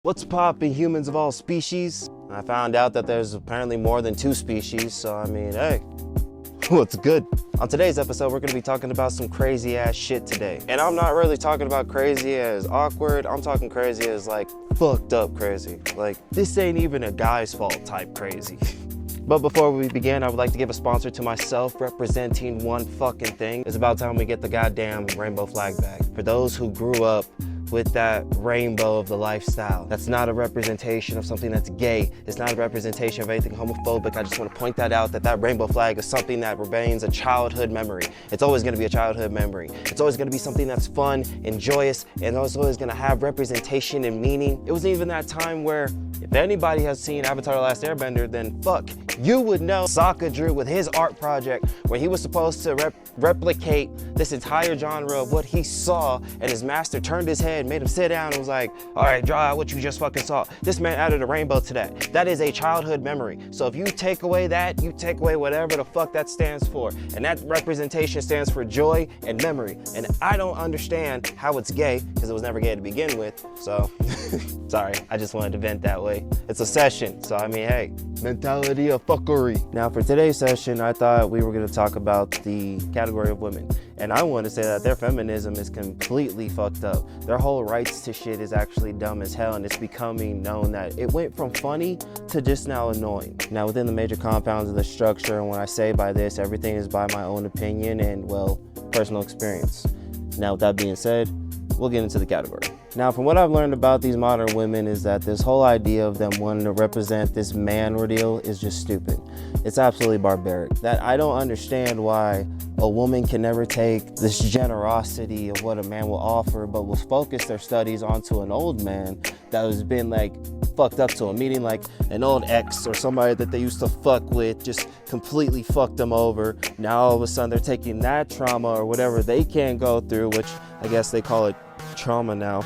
What's poppin', humans of all species? I found out that there's apparently more than 2 species, so I mean, hey, what's good? On today's episode, we're gonna be talking about some crazy ass shit today. And I'm not really talking about crazy as awkward, I'm talking crazy as like fucked up crazy. Like, this ain't even a guy's fault type crazy. But before we begin, I would like to give a sponsor to myself representing one fucking thing. It's about time we get the goddamn rainbow flag back. For those who grew up with that rainbow of the lifestyle, that's not a representation of something that's gay. It's not a representation of anything homophobic. I just want to point that out, that rainbow flag is something that remains a childhood memory. It's always going to be a childhood memory. It's always going to be something that's fun and joyous, and it's always going to have representation and meaning. It was even that time where if anybody has seen Avatar: The Last Airbender, then fuck, you would know Sokka drew with his art project where he was supposed to replicate this entire genre of what he saw, and his master turned his head, made him sit down and was like, all right, draw out what you just fucking saw. This man added a rainbow to that. That is a childhood memory. So if you take away that, you take away whatever the fuck that stands for. And that representation stands for joy and memory. And I don't understand how it's gay, because it was never gay to begin with. So, sorry, I just wanted to vent that way. It's a session, so I mean, hey, mentality of fuckery. Now for today's session, I thought we were gonna talk about the category of women. And I want to say that their feminism is completely fucked up. Their whole rights to shit is actually dumb as hell, and it's becoming known that it went from funny to just now annoying. Now within the major compounds of the structure, and when I say by this, everything is by my own opinion and, well, personal experience. Now with that being said, we'll get into the category. Now, from what I've learned about these modern women is that this whole idea of them wanting to represent this man ordeal is just stupid. It's absolutely barbaric. That I don't understand why a woman can never take this generosity of what a man will offer, but will focus their studies onto an old man that has been like fucked up to them, meaning like an old ex or somebody that they used to fuck with just completely fucked them over. Now all of a sudden they're taking that trauma or whatever they can go through, which I guess they call it trauma now.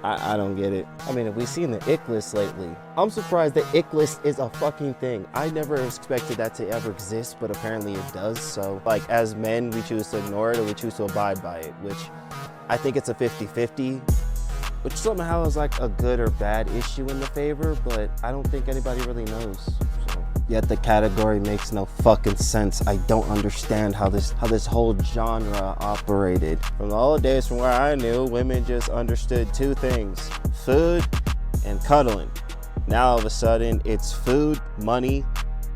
I don't get it. I mean, have we seen the ick list lately? I'm surprised the ick list is a fucking thing. I never expected that to ever exist, but apparently it does. So, like, as men, we choose to ignore it or we choose to abide by it, which I think it's a 50-50, which somehow is like a good or bad issue in the favor, but I don't think anybody really knows. So. Yet the category makes no fucking sense. I don't understand how this whole genre operated. From the old days, from where I knew, women just understood 2 things: food and cuddling. Now all of a sudden it's food, money,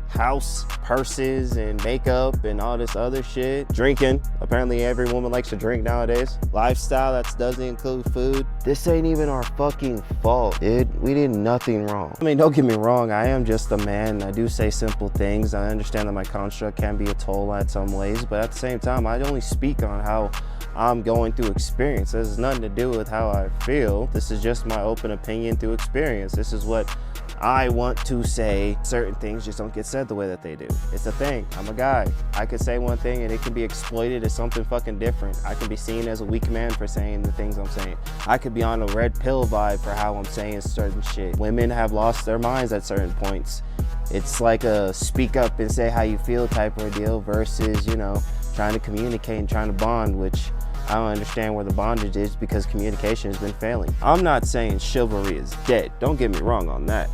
house, purses, and makeup, and all this other shit. Drinking. Apparently every woman likes to drink nowadays. Lifestyle that doesn't include food. This ain't even our fucking fault, dude. We did nothing wrong. I mean, don't get me wrong, I am just a man. I do say simple things. I understand that my construct can be a toll at some ways, but at the same time, I only speak on how I'm going through experience. This has nothing to do with how I feel. This is just my open opinion through experience. This is what I want to say. Certain things just don't get said the way that they do. It's a thing. I'm a guy. I could say one thing and it can be exploited as something fucking different. I can be seen as a weak man for saying the things I'm saying. I could be on a red pill vibe for how I'm saying certain shit. Women have lost their minds at certain points. It's like a speak up and say how you feel type of deal versus, you know, trying to communicate and trying to bond, which I don't understand where the bondage is because communication has been failing. I'm not saying chivalry is dead. Don't get me wrong on that.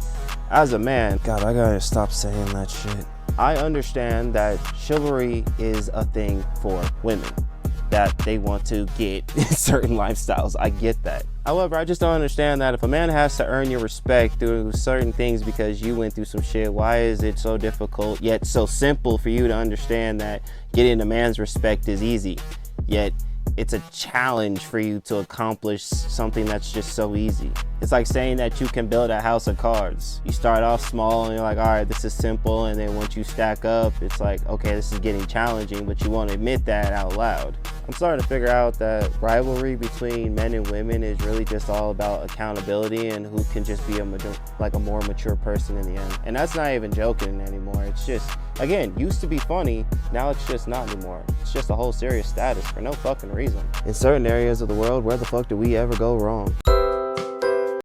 As a man, God, I gotta stop saying that shit. I understand that chivalry is a thing for women, that they want to get certain lifestyles. I get that. However, I just don't understand that if a man has to earn your respect through certain things because you went through some shit, why is it so difficult yet so simple for you to understand that getting a man's respect is easy, yet it's a challenge for you to accomplish something that's just so easy? It's like saying that you can build a house of cards. You start off small and you're like, all right, this is simple. And then once you stack up, it's like, okay, this is getting challenging, but you won't admit that out loud. I'm starting to figure out that rivalry between men and women is really just all about accountability and who can just be a more mature person in the end. And that's not even joking anymore. It's just, again, used to be funny. Now it's just not anymore. It's just a whole serious status for no fucking reason. In certain areas of the world, where the fuck do we ever go wrong?